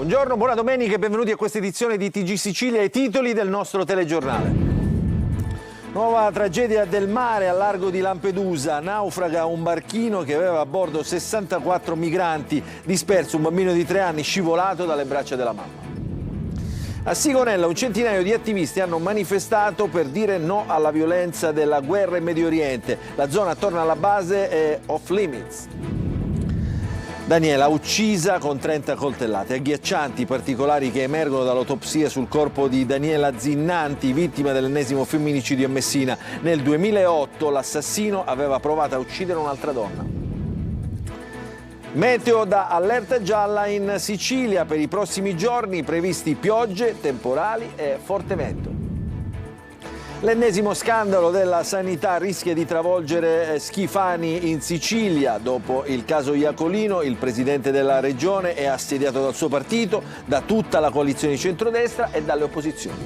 Buongiorno, buona domenica e benvenuti a questa edizione di TG Sicilia, i titoli del nostro telegiornale. Nuova tragedia del mare al largo di Lampedusa, naufraga un barchino che aveva a bordo 64 migranti, disperso un bambino di 3 anni scivolato dalle braccia della mamma. A Sigonella un centinaio di attivisti hanno manifestato per dire no alla violenza della guerra in Medio Oriente. La zona attorno alla base è off limits. Daniela uccisa con 30 coltellate. Agghiaccianti i particolari che emergono dall'autopsia sul corpo di Daniela Zinnanti, vittima dell'ennesimo femminicidio a Messina. Nel 2008 l'assassino aveva provato a uccidere un'altra donna. Meteo da allerta gialla in Sicilia per i prossimi giorni, previsti piogge, temporali e forte vento. L'ennesimo scandalo della sanità rischia di travolgere Schifani in Sicilia. Dopo il caso Iacolino, il presidente della regione è assediato dal suo partito, da tutta la coalizione di centrodestra e dalle opposizioni.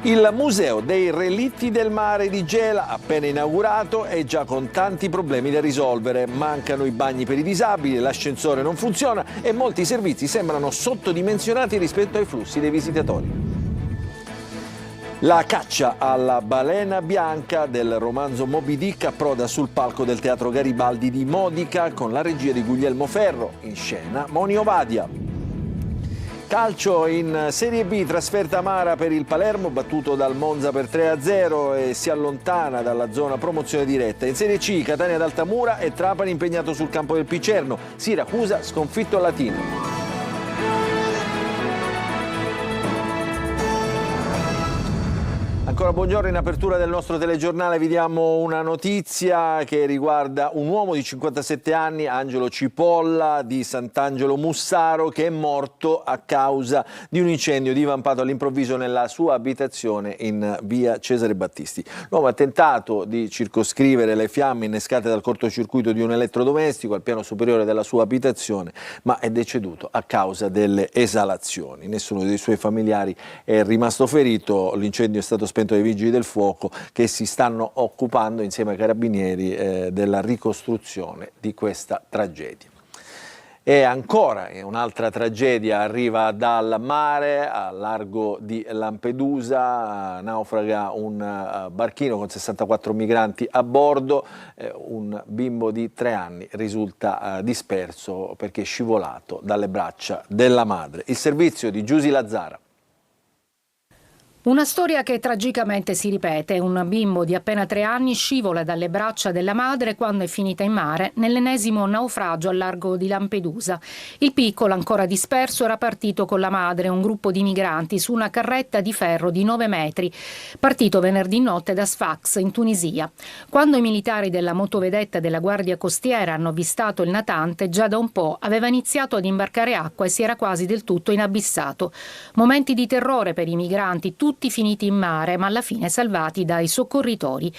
Il Museo dei Relitti del Mare di Gela, appena inaugurato, è già con tanti problemi da risolvere. Mancano i bagni per i disabili, l'ascensore non funziona e molti servizi sembrano sottodimensionati rispetto ai flussi dei visitatori. La caccia alla balena bianca del romanzo Moby Dick approda sul palco del Teatro Garibaldi di Modica con la regia di Guglielmo Ferro, in scena Moni Ovadia. Calcio in Serie B, trasferta amara per il Palermo, battuto dal Monza per 3-0 e si allontana dalla zona promozione diretta. In Serie C, Catania ad Altamura e Trapani impegnato sul campo del Picerno, Siracusa sconfitto al Latino. Ancora buongiorno, in apertura del nostro telegiornale vi diamo una notizia che riguarda un uomo di 57 anni, Angelo Cipolla di Sant'Angelo Mussaro, che è morto a causa di un incendio divampato all'improvviso nella sua abitazione in via Cesare Battisti. L'uomo ha tentato di circoscrivere le fiamme innescate dal cortocircuito di un elettrodomestico al piano superiore della sua abitazione, ma è deceduto a causa delle esalazioni. Nessuno dei suoi familiari è rimasto ferito, l'incendio è stato spento dai vigili del fuoco che si stanno occupando insieme ai carabinieri della ricostruzione di questa tragedia. E ancora un'altra tragedia arriva dal mare, al largo di Lampedusa, naufraga un barchino con 64 migranti a bordo, un bimbo di 3 anni risulta disperso perché è scivolato dalle braccia della madre. Il servizio di Giusy Lazzara. Una storia che tragicamente si ripete. Un bimbo di appena 3 anni scivola dalle braccia della madre quando è finita in mare nell'ennesimo naufragio al largo di Lampedusa. Il piccolo, ancora disperso, era partito con la madre, un gruppo di migranti, su una carretta di ferro di 9 metri, partito venerdì notte da Sfax, in Tunisia. Quando i militari della motovedetta della Guardia Costiera hanno avvistato il natante, già da un po' aveva iniziato ad imbarcare acqua e si era quasi del tutto inabissato. Momenti di terrore per i migranti, tutti finiti in mare, ma alla fine salvati dai soccorritori.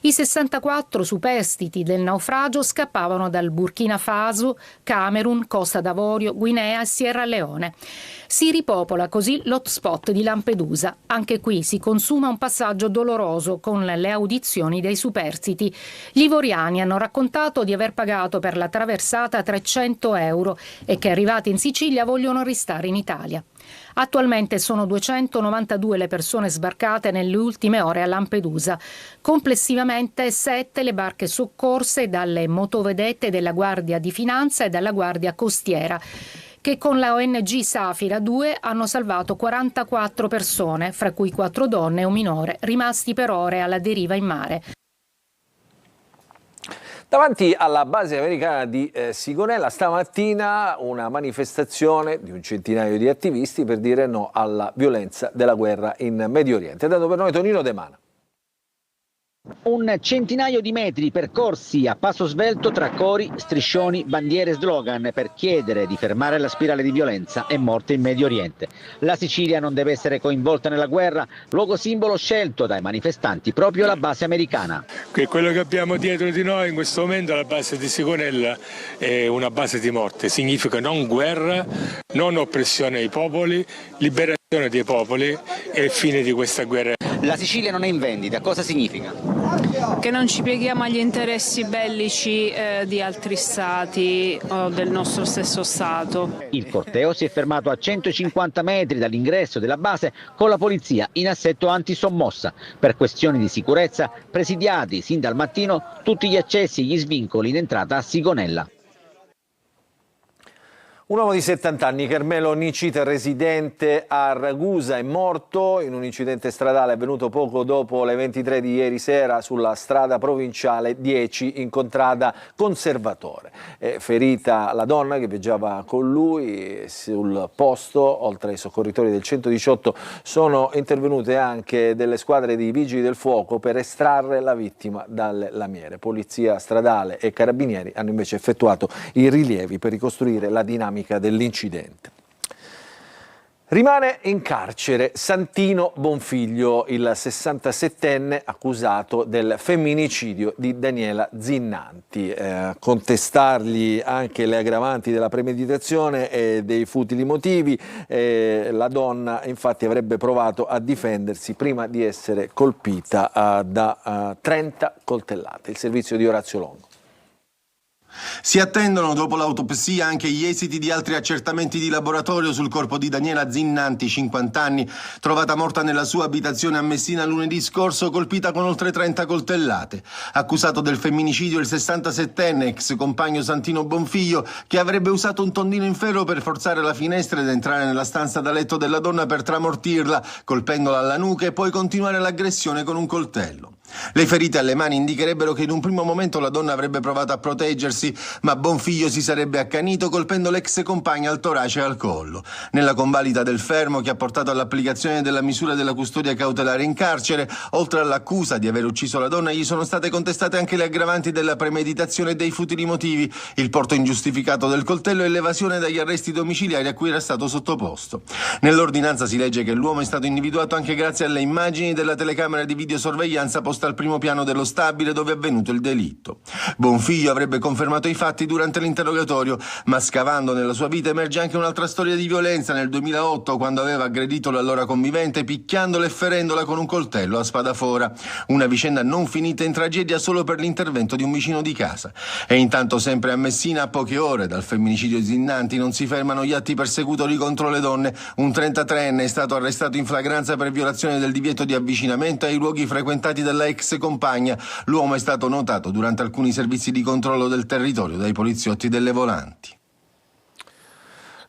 I 64 superstiti del naufragio scappavano dal Burkina Faso, Camerun, Costa d'Avorio, Guinea e Sierra Leone. Si ripopola così l'hotspot di Lampedusa. Anche qui si consuma un passaggio doloroso con le audizioni dei superstiti. Gli ivoriani hanno raccontato di aver pagato per la traversata 300 euro e che arrivati in Sicilia vogliono restare in Italia. Attualmente sono 292 le persone sbarcate nelle ultime ore a Lampedusa. Complessivamente 7 le barche soccorse dalle motovedette della Guardia di Finanza e dalla Guardia Costiera, che con la ONG Safira 2 hanno salvato 44 persone, fra cui 4 donne e un minore, rimasti per ore alla deriva in mare. Davanti alla base americana di Sigonella stamattina una manifestazione di un centinaio di attivisti per dire no alla violenza della guerra in Medio Oriente. È dato per noi Tonino De Mana. Un centinaio di metri percorsi a passo svelto tra cori, striscioni, bandiere e slogan per chiedere di fermare la spirale di violenza e morte in Medio Oriente. La Sicilia non deve essere coinvolta nella guerra, luogo simbolo scelto dai manifestanti proprio la base americana. Quello che abbiamo dietro di noi in questo momento, la base di Sigonella, è una base di morte. Significa non guerra, non oppressione ai popoli, liberazione dei popoli e il fine di questa guerra. La Sicilia non è in vendita, cosa significa? che non ci pieghiamo agli interessi bellici di altri stati o del nostro stesso Stato. Il corteo si è fermato a 150 metri dall'ingresso della base con la polizia in assetto antisommossa. Per questioni di sicurezza presidiati sin dal mattino tutti gli accessi e gli svincoli in entrata a Sigonella. Un uomo di 70 anni, Carmelo Nicita, residente a Ragusa, è morto in un incidente stradale avvenuto poco dopo le 23 di ieri sera sulla strada provinciale 10 in contrada Conservatore. È ferita la donna che viaggiava con lui. Sul posto, oltre ai soccorritori del 118, sono intervenute anche delle squadre di vigili del fuoco per estrarre la vittima dalle lamiere. Polizia stradale e carabinieri hanno invece effettuato i rilievi per ricostruire la dinamica dell'incidente. Rimane in carcere Santino Bonfiglio, il 67enne accusato del femminicidio di Daniela Zinnanti. Contestargli anche le aggravanti della premeditazione e dei futili motivi. La donna infatti avrebbe provato a difendersi prima di essere colpita da 30 coltellate. Il servizio di Orazio Longo. Si attendono dopo l'autopsia anche gli esiti di altri accertamenti di laboratorio sul corpo di Daniela Zinnanti, 50 anni, trovata morta nella sua abitazione a Messina lunedì scorso, colpita con oltre 30 coltellate. Accusato del femminicidio il 67enne ex compagno Santino Bonfiglio, che avrebbe usato un tondino in ferro per forzare la finestra ed entrare nella stanza da letto della donna per tramortirla, colpendola alla nuca e poi continuare l'aggressione con un coltello. Le ferite alle mani indicherebbero che in un primo momento la donna avrebbe provato a proteggersi, ma Bonfiglio si sarebbe accanito colpendo l'ex compagna al torace e al collo. Nella convalida del fermo che ha portato all'applicazione della misura della custodia cautelare in carcere, oltre all'accusa di aver ucciso la donna, gli sono state contestate anche le aggravanti della premeditazione e dei futili motivi, il porto ingiustificato del coltello e l'evasione dagli arresti domiciliari a cui era stato sottoposto. Nell'ordinanza si legge che l'uomo è stato individuato anche grazie alle immagini della telecamera di videosorveglianza posta al primo piano dello stabile dove è avvenuto il delitto. Bonfiglio avrebbe confermato i fatti durante l'interrogatorio, ma scavando nella sua vita emerge anche un'altra storia di violenza nel 2008, quando aveva aggredito l'allora convivente picchiandola e ferendola con un coltello a spadafora. Una vicenda non finita in tragedia solo per l'intervento di un vicino di casa. E intanto sempre a Messina, a poche ore dal femminicidio di Zinnanti, non si fermano gli atti persecutori contro le donne. Un 33enne è stato arrestato in flagranza per violazione del divieto di avvicinamento ai luoghi frequentati dalla ex compagna. L'uomo è stato notato durante alcuni servizi di controllo del territorio dai poliziotti delle volanti.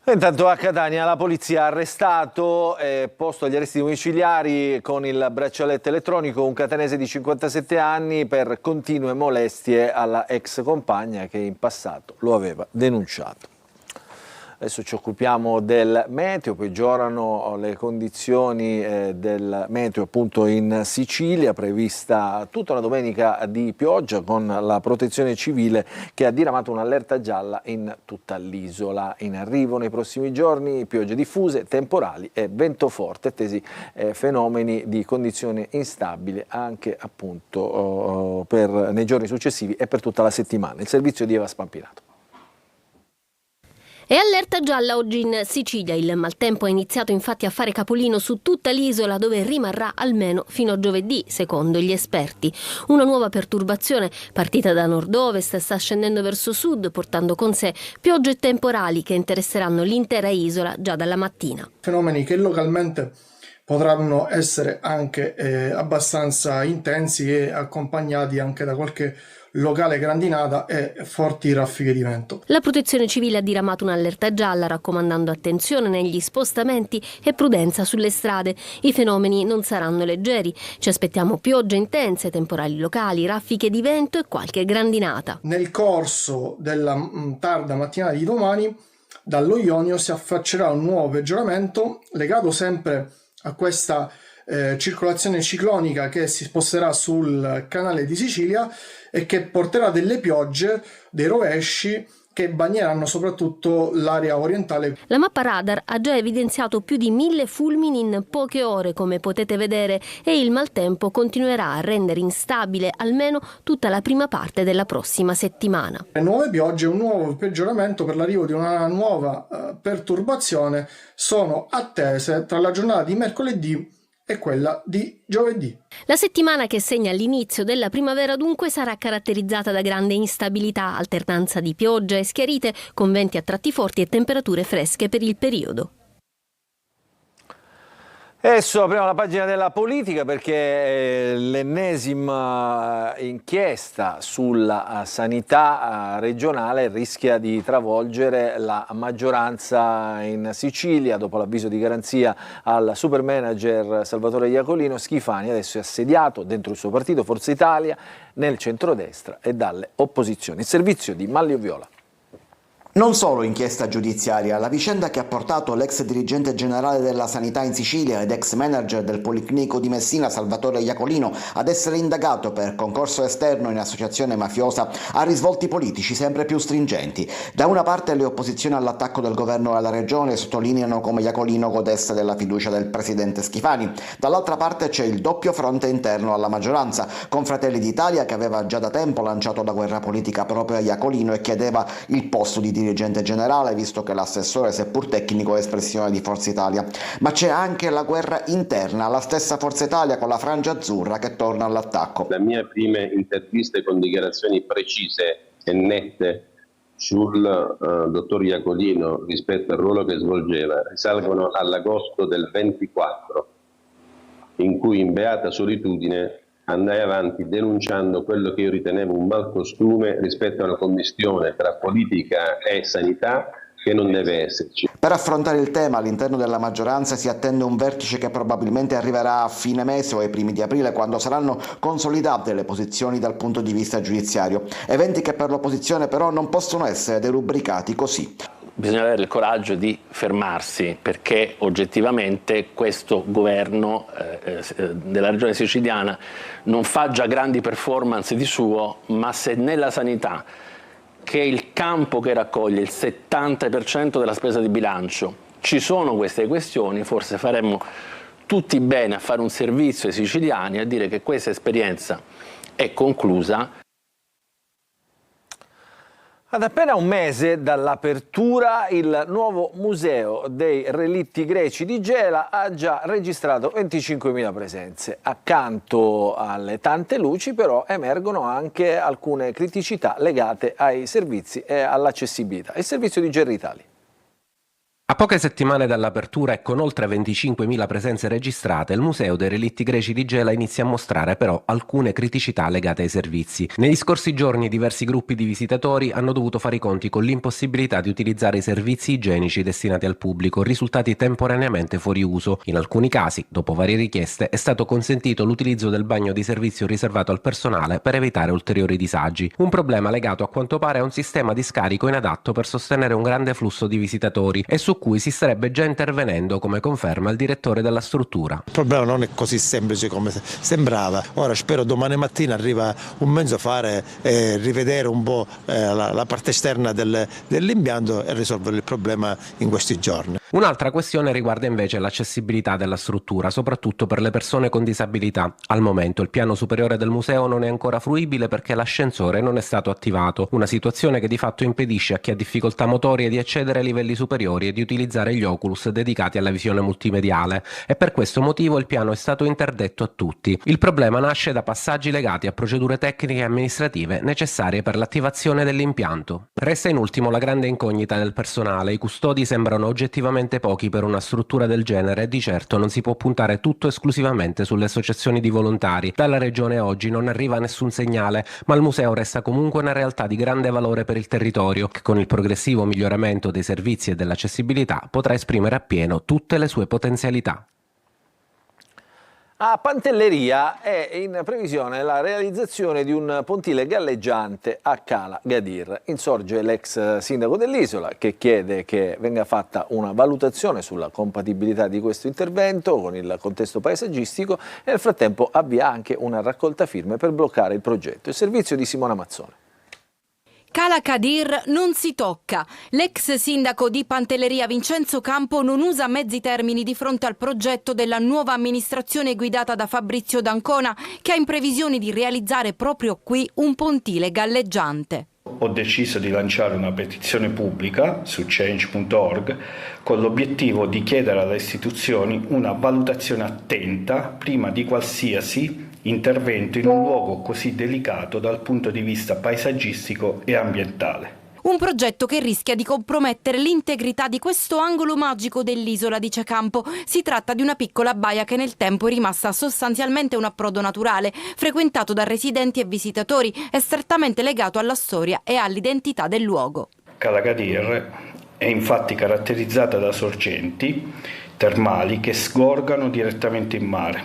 Intanto a Catania la polizia ha arrestato e posto agli arresti domiciliari con il braccialetto elettronico un catanese di 57 anni per continue molestie alla ex compagna che in passato lo aveva denunciato. Adesso ci occupiamo del meteo, peggiorano le condizioni del meteo appunto in Sicilia, prevista tutta una domenica di pioggia con la protezione civile che ha diramato un'allerta gialla in tutta l'isola. In arrivo nei prossimi giorni piogge diffuse, temporali e vento forte, attesi fenomeni di condizioni instabili anche appunto nei giorni successivi e per tutta la settimana. Il servizio di Eva Spampinato. E allerta gialla oggi in Sicilia. Il maltempo ha iniziato infatti a fare capolino su tutta l'isola, dove rimarrà almeno fino a giovedì, secondo gli esperti. Una nuova perturbazione partita da nord-ovest sta scendendo verso sud, portando con sé piogge temporali che interesseranno l'intera isola già dalla mattina. Fenomeni che localmente potranno essere anche abbastanza intensi e accompagnati anche da qualche locale grandinata e forti raffiche di vento. La Protezione Civile ha diramato un'allerta gialla, raccomandando attenzione negli spostamenti e prudenza sulle strade. I fenomeni non saranno leggeri. Ci aspettiamo piogge intense, temporali locali, raffiche di vento e qualche grandinata. Nel corso della tarda mattinata di domani, dallo Ionio si affaccerà un nuovo peggioramento legato sempre a questa circolazione ciclonica che si sposterà sul canale di Sicilia e che porterà delle piogge, dei rovesci che bagneranno soprattutto l'area orientale. La mappa radar ha già evidenziato più di 1000 fulmini in poche ore, come potete vedere, e il maltempo continuerà a rendere instabile almeno tutta la prima parte della prossima settimana. Le nuove piogge e un nuovo peggioramento per l'arrivo di una nuova perturbazione sono attese tra la giornata di mercoledì e quella di giovedì. La settimana che segna l'inizio della primavera dunque sarà caratterizzata da grande instabilità, alternanza di pioggia e schiarite, con venti a tratti forti e temperature fresche per il periodo. Adesso apriamo la pagina della politica perché l'ennesima inchiesta sulla sanità regionale rischia di travolgere la maggioranza in Sicilia. Dopo l'avviso di garanzia al super manager Salvatore Iacolino, Schifani adesso è assediato dentro il suo partito Forza Italia, nel centrodestra e dalle opposizioni. Il servizio di Manlio Viola. Non solo inchiesta giudiziaria, la vicenda che ha portato l'ex dirigente generale della sanità in Sicilia ed ex manager del Policlinico di Messina Salvatore Iacolino ad essere indagato per concorso esterno in associazione mafiosa ha risvolti politici sempre più stringenti. Da una parte le opposizioni all'attacco del governo alla regione sottolineano come Iacolino godesse della fiducia del presidente Schifani, dall'altra parte c'è il doppio fronte interno alla maggioranza, con Fratelli d'Italia che aveva già da tempo lanciato la guerra politica proprio a Iacolino e chiedeva il posto di dirigente generale, visto che l'assessore, seppur tecnico, è espressione di Forza Italia. Ma c'è anche la guerra interna, la stessa Forza Italia con la frangia azzurra che torna all'attacco. Le mie prime interviste con dichiarazioni precise e nette sul dottor Iacolino rispetto al ruolo che svolgeva risalgono all'agosto del 24, in cui in beata solitudine andai avanti denunciando quello che io ritenevo un malcostume rispetto a una commistione tra politica e sanità che non deve esserci. Per affrontare il tema all'interno della maggioranza si attende un vertice che probabilmente arriverà a fine mese o ai primi di aprile, quando saranno consolidate le posizioni dal punto di vista giudiziario. Eventi che per l'opposizione però non possono essere derubricati così. Bisogna avere il coraggio di fermarsi, perché oggettivamente questo governo della regione siciliana non fa già grandi performance di suo, ma se nella sanità, che è il campo che raccoglie il 70% della spesa di bilancio, ci sono queste questioni, forse faremmo tutti bene a fare un servizio ai siciliani, a dire che questa esperienza è conclusa. Ad appena un mese dall'apertura, il nuovo museo dei relitti greci di Gela ha già registrato 25.000 presenze. Accanto alle tante luci però emergono anche alcune criticità legate ai servizi e all'accessibilità. Il servizio di Gerry Italia. A poche settimane dall'apertura e con oltre 25.000 presenze registrate, il Museo dei Relitti Greci di Gela inizia a mostrare però alcune criticità legate ai servizi. Negli scorsi giorni diversi gruppi di visitatori hanno dovuto fare i conti con l'impossibilità di utilizzare i servizi igienici destinati al pubblico, risultati temporaneamente fuori uso. In alcuni casi, dopo varie richieste, è stato consentito l'utilizzo del bagno di servizio riservato al personale per evitare ulteriori disagi. Un problema legato a quanto pare a un sistema di scarico inadatto per sostenere un grande flusso di visitatori e su cui si starebbe già intervenendo, come conferma il direttore della struttura. Il problema non è così semplice come sembrava. Ora spero domani mattina arriva un mezzo a fare rivedere un po' la parte esterna dell'impianto e risolvere il problema in questi giorni. Un'altra questione riguarda invece l'accessibilità della struttura, soprattutto per le persone con disabilità. Al momento il piano superiore del museo non è ancora fruibile perché l'ascensore non è stato attivato, una situazione che di fatto impedisce a chi ha difficoltà motorie di accedere ai livelli superiori e di utilizzare gli Oculus dedicati alla visione multimediale, e per questo motivo il piano è stato interdetto a tutti. Il problema nasce da passaggi legati a procedure tecniche e amministrative necessarie per l'attivazione dell'impianto. Resta in ultimo la grande incognita del personale. I custodi sembrano oggettivamente pochi per una struttura del genere e di certo non si può puntare tutto esclusivamente sulle associazioni di volontari. Dalla regione oggi non arriva nessun segnale, ma il museo resta comunque una realtà di grande valore per il territorio, che con il progressivo miglioramento dei servizi e dell'accessibilità potrà esprimere appieno tutte le sue potenzialità. A Pantelleria è in previsione la realizzazione di un pontile galleggiante a Cala Gadir. Insorge l'ex sindaco dell'isola che chiede che venga fatta una valutazione sulla compatibilità di questo intervento con il contesto paesaggistico e nel frattempo avvia anche una raccolta firme per bloccare il progetto. Il servizio di Simona Mazzone. Cala Gadir non si tocca. L'ex sindaco di Pantelleria Vincenzo Campo non usa mezzi termini di fronte al progetto della nuova amministrazione guidata da Fabrizio D'Ancona, che ha in previsione di realizzare proprio qui un pontile galleggiante. Ho deciso di lanciare una petizione pubblica su change.org con l'obiettivo di chiedere alle istituzioni una valutazione attenta prima di qualsiasi intervento in un luogo così delicato dal punto di vista paesaggistico e ambientale. Un progetto che rischia di compromettere l'integrità di questo angolo magico dell'isola, dice Campo. Si tratta di una piccola baia che nel tempo è rimasta sostanzialmente un approdo naturale, frequentato da residenti e visitatori, e strettamente legato alla storia e all'identità del luogo. Cala Qadir è infatti caratterizzata da sorgenti termali che sgorgano direttamente in mare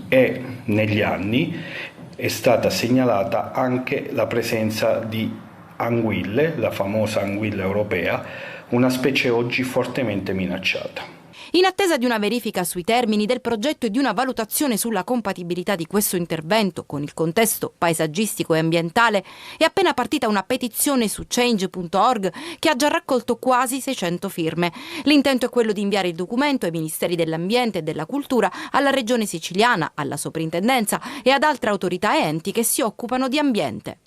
e negli anni è stata segnalata anche la presenza di anguille, la famosa anguilla europea, una specie oggi fortemente minacciata. In attesa di una verifica sui termini del progetto e di una valutazione sulla compatibilità di questo intervento con il contesto paesaggistico e ambientale, è appena partita una petizione su change.org che ha già raccolto quasi 600 firme. L'intento è quello di inviare il documento ai Ministeri dell'Ambiente e della Cultura, alla Regione Siciliana, alla Soprintendenza e ad altre autorità e enti che si occupano di ambiente.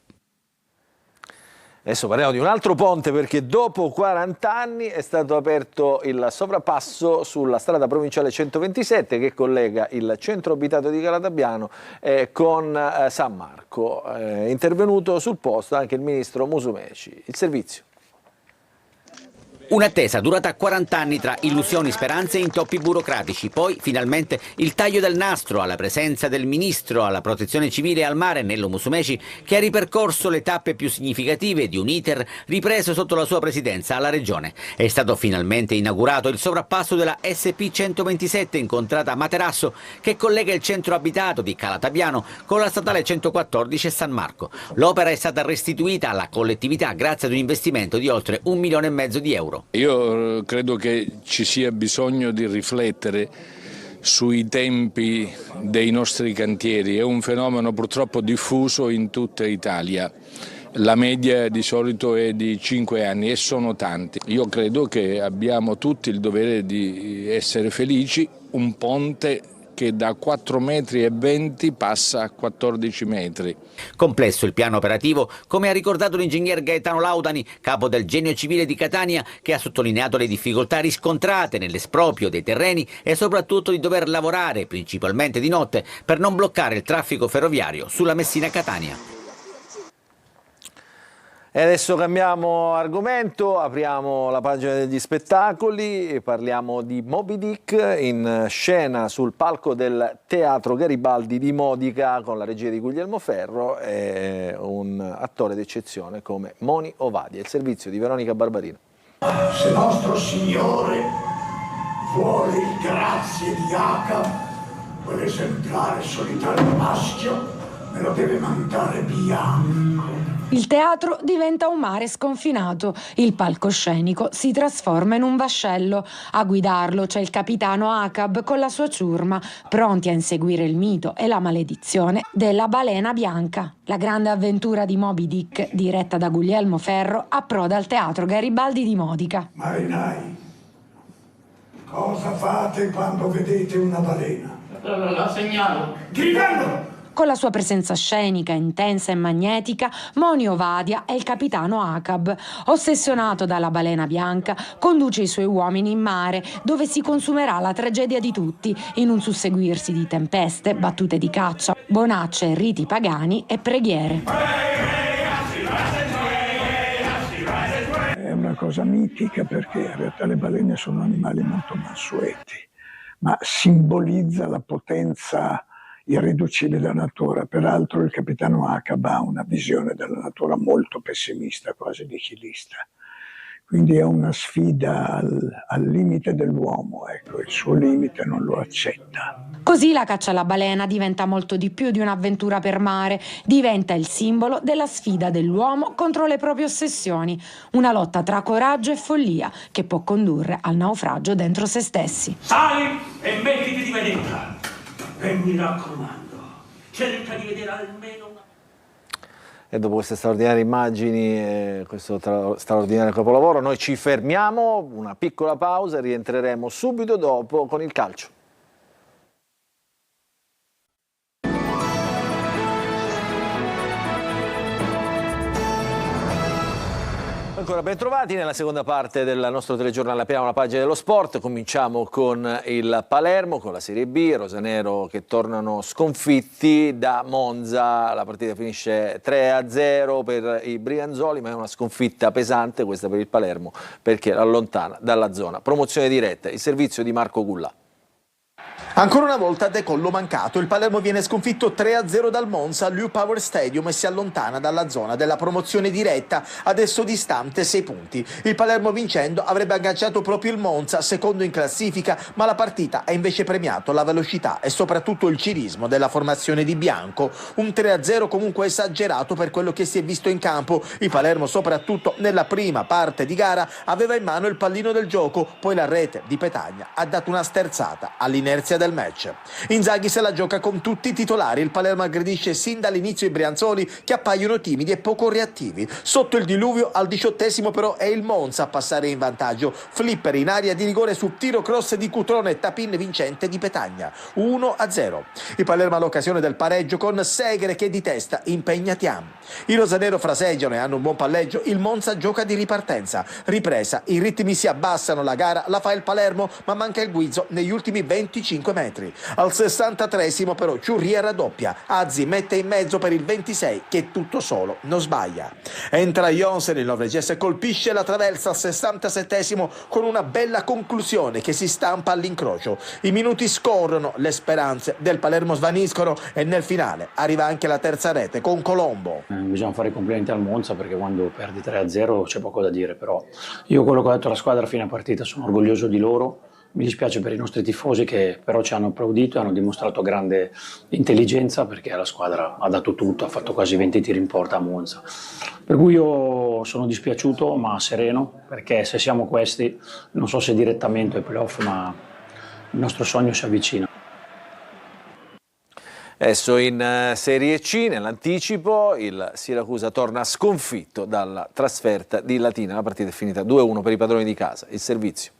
Adesso parliamo di un altro ponte, perché dopo 40 anni è stato aperto il sovrappasso sulla strada provinciale 127 che collega il centro abitato di Calatabiano con San Marco. È intervenuto sul posto anche il ministro Musumeci. Il servizio. Un'attesa durata 40 anni tra illusioni, speranze e intoppi burocratici. Poi, finalmente, il taglio del nastro alla presenza del ministro alla protezione civile e al mare, Nello Musumeci, che ha ripercorso le tappe più significative di un iter ripreso sotto la sua presidenza alla Regione. È stato finalmente inaugurato il sovrappasso della SP 127 incontrata a Materasso, che collega il centro abitato di Calatabiano con la statale 114 e San Marco. L'opera è stata restituita alla collettività grazie ad un investimento di oltre 1,5 milioni di euro. Io credo che ci sia bisogno di riflettere sui tempi dei nostri cantieri. È un fenomeno purtroppo diffuso in tutta Italia. La media di solito è di 5 anni e sono tanti. Io credo che abbiamo tutti il dovere di essere felici. Un ponte che da 4,20 metri passa a 14 metri. Complesso il piano operativo, come ha ricordato l'ingegner Gaetano Laudani, capo del Genio Civile di Catania, che ha sottolineato le difficoltà riscontrate nell'esproprio dei terreni e soprattutto di dover lavorare, principalmente di notte, per non bloccare il traffico ferroviario sulla Messina-Catania. E adesso cambiamo argomento, apriamo la pagina degli spettacoli e parliamo di Moby Dick, in scena sul palco del Teatro Garibaldi di Modica con la regia di Guglielmo Ferro e un attore d'eccezione come Moni Ovadia. Il servizio di Veronica Barbarino. Se nostro Signore vuole il grazie di Acab, quell'esemplare solitario maschio me lo deve mandare bianco. Il teatro diventa un mare sconfinato, il palcoscenico si trasforma in un vascello. A guidarlo c'è il capitano Acab con la sua ciurma, pronti a inseguire il mito e la maledizione della balena bianca. La grande avventura di Moby Dick, diretta da Guglielmo Ferro, approda al Teatro Garibaldi di Modica. Marinai, cosa fate quando vedete una balena? La segnalo. Gridando! Con la sua presenza scenica, intensa e magnetica, Moni Ovadia è il capitano Acab. Ossessionato dalla balena bianca, conduce i suoi uomini in mare, dove si consumerà la tragedia di tutti, in un susseguirsi di tempeste, battute di caccia, bonacce, riti pagani e preghiere. È una cosa mitica perché in realtà le balene sono animali molto mansueti, ma simbolizza la potenza irriducibile della natura. Peraltro il capitano Acab ha una visione della natura molto pessimista, quasi nihilista. Quindi è una sfida al limite dell'uomo, ecco, il suo limite non lo accetta. Così la caccia alla balena diventa molto di più di un'avventura per mare, diventa il simbolo della sfida dell'uomo contro le proprie ossessioni, una lotta tra coraggio e follia che può condurre al naufragio dentro se stessi. Sali e mettiti di vedetta! E mi raccomando, cerca di vedere almeno una... E dopo queste straordinarie immagini e questo straordinario capolavoro noi ci fermiamo, una piccola pausa e rientreremo subito dopo con il calcio. Ancora ben trovati nella seconda parte del nostro telegiornale. Apriamo la pagina dello sport, cominciamo con il Palermo, con la Serie B, rosanero che tornano sconfitti da Monza. La partita finisce 3-0 per i Brianzoli, ma è una sconfitta pesante questa per il Palermo perché l'allontana dalla zona promozione diretta. Il servizio di Marco Gullà. Ancora una volta decollo mancato, il Palermo viene sconfitto 3-0 dal Monza all'U Power Stadium e si allontana dalla zona della promozione diretta, adesso distante 6 punti. Il Palermo vincendo avrebbe agganciato proprio il Monza, secondo in classifica, ma la partita ha invece premiato la velocità e soprattutto il cinismo della formazione di Bianco. Un 3-0 comunque esagerato per quello che si è visto in campo. Il Palermo soprattutto nella prima parte di gara aveva in mano il pallino del gioco, poi la rete di Petagna ha dato una sterzata all'inerzia del match. Inzaghi se la gioca con tutti i titolari, il Palermo aggredisce sin dall'inizio i Brianzoli che appaiono timidi e poco reattivi. Sotto il diluvio al 18° però è il Monza a passare in vantaggio. Flipper in area di rigore su tiro cross di Cutrone e tapin vincente di Petagna. 1-0. Il Palermo ha l'occasione del pareggio con Segre che di testa impegna Thiam. I rosanero fraseggiano e hanno un buon palleggio, il Monza gioca di ripartenza. Ripresa, i ritmi si abbassano, la gara la fa il Palermo ma manca il guizzo negli ultimi 25 metri. Al 63° però Ciurria raddoppia, Azzi mette in mezzo per il 26 che tutto solo non sbaglia. Entra Jonsen, il norvegese colpisce la traversa al 67° con una bella conclusione che si stampa all'incrocio. I minuti scorrono, le speranze del Palermo svaniscono e nel finale arriva anche la terza rete con Colombo. Bisogna fare i complimenti al Monza perché quando perdi 3-0 c'è poco da dire, però io quello che ho detto alla squadra a fine partita sono orgoglioso di loro. Mi dispiace per i nostri tifosi che però ci hanno applaudito e hanno dimostrato grande intelligenza perché la squadra ha dato tutto, ha fatto quasi 20 tiri in porta a Monza. Per cui io sono dispiaciuto ma sereno perché se siamo questi, non so se direttamente ai playoff, ma il nostro sogno si avvicina. Adesso in Serie C, nell'anticipo, il Siracusa torna sconfitto dalla trasferta di Latina. La partita è finita 2-1 per i padroni di casa. Il servizio.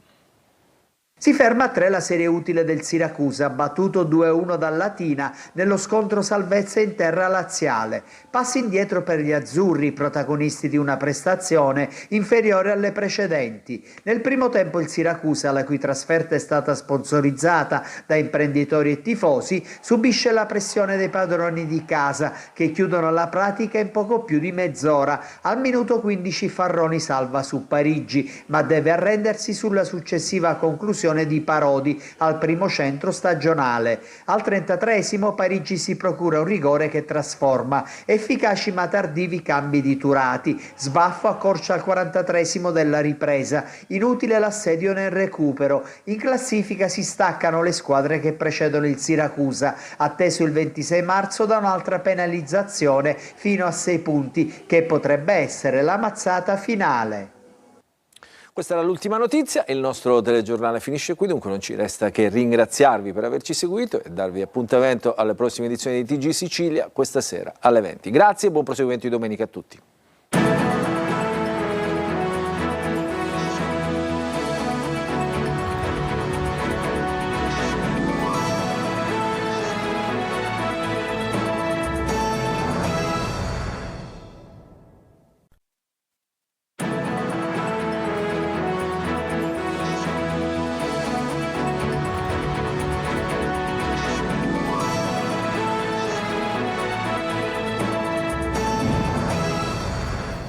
Si ferma a 3 la serie utile del Siracusa, battuto 2-1 dal Latina nello scontro salvezza in terra laziale. Passi indietro per gli azzurri, protagonisti di una prestazione inferiore alle precedenti. Nel primo tempo il Siracusa, la cui trasferta è stata sponsorizzata da imprenditori e tifosi, subisce la pressione dei padroni di casa che chiudono la pratica in poco più di mezz'ora. Al minuto 15 Farroni salva su Parigi, ma deve arrendersi sulla successiva conclusione di Parodi al primo centro stagionale. Al 33° Parigi si procura un rigore che trasforma, efficaci ma tardivi cambi di Turati. Sbaffo accorcia al 43° della ripresa, inutile l'assedio nel recupero. In classifica si staccano le squadre che precedono il Siracusa, atteso il 26 marzo da un'altra penalizzazione fino a 6 punti che potrebbe essere la mazzata finale. Questa era l'ultima notizia, il nostro telegiornale finisce qui, dunque non ci resta che ringraziarvi per averci seguito e darvi appuntamento alle prossime edizioni di TG Sicilia questa sera alle 20. Grazie e buon proseguimento di domenica a tutti.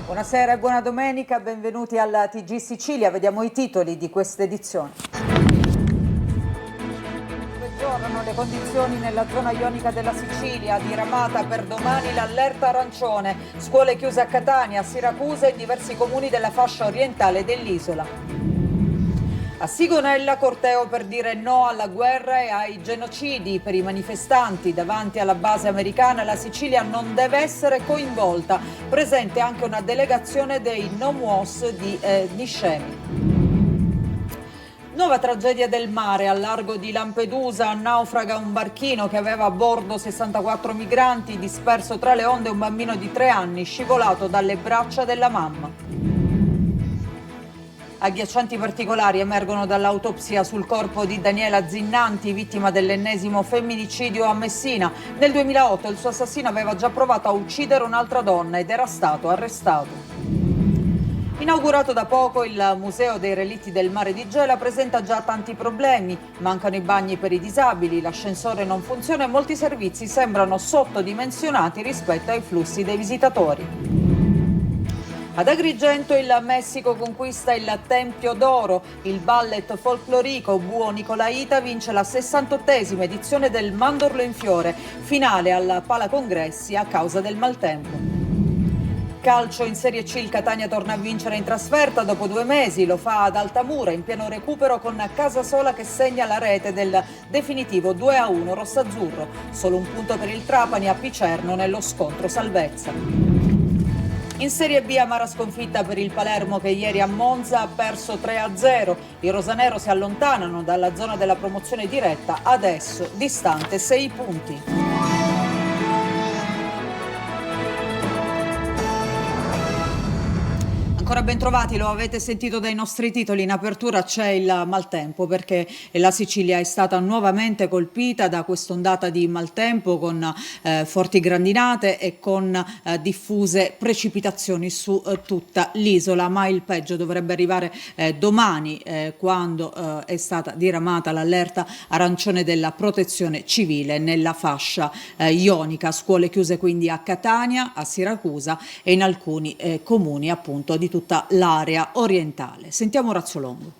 Buonasera e buona domenica, benvenuti alla TG Sicilia. Vediamo i titoli di questa edizione. Peggiorano le condizioni nella zona ionica della Sicilia, diramata per domani l'allerta arancione. Scuole chiuse a Catania, a Siracusa e in diversi comuni della fascia orientale dell'isola. A Sigonella corteo per dire no alla guerra e ai genocidi. Per i manifestanti davanti alla base americana la Sicilia non deve essere coinvolta. Presente anche una delegazione dei NOMOS di Niscemi. Nuova tragedia del mare, al largo di Lampedusa naufraga un barchino che aveva a bordo 64 migranti, disperso tra le onde un bambino di 3 anni scivolato dalle braccia della mamma. Agghiaccianti particolari emergono dall'autopsia sul corpo di Daniela Zinnanti, vittima dell'ennesimo femminicidio a Messina. Nel 2008 il suo assassino aveva già provato a uccidere un'altra donna ed era stato arrestato. Inaugurato da poco, il Museo dei Relitti del Mare di Gela presenta già tanti problemi. Mancano i bagni per i disabili, l'ascensore non funziona e molti servizi sembrano sottodimensionati rispetto ai flussi dei visitatori. Ad Agrigento il Messico conquista il Tempio d'Oro. Il ballet folclorico Buo Nicolaita vince la 68esima edizione del Mandorlo in Fiore, finale al Palacongressi a causa del maltempo. Calcio in Serie C, il Catania torna a vincere in trasferta dopo 2 mesi, lo fa ad Altamura in pieno recupero con Casasola che segna la rete del definitivo 2-1 rossazzurro. Solo un punto per il Trapani a Picerno nello scontro salvezza. In Serie B amara sconfitta per il Palermo che ieri a Monza ha perso 3-0. I rosanero si allontanano dalla zona della promozione diretta, adesso distante 6 punti. Ancora ben trovati, lo avete sentito dai nostri titoli, in apertura c'è il maltempo perché la Sicilia è stata nuovamente colpita da quest'ondata di maltempo con forti grandinate e con diffuse precipitazioni su tutta l'isola, ma il peggio dovrebbe arrivare domani quando è stata diramata l'allerta arancione della protezione civile nella fascia ionica, scuole chiuse quindi a Catania, a Siracusa e in alcuni comuni appunto di tutta l'area orientale. Sentiamo Orazio Longo.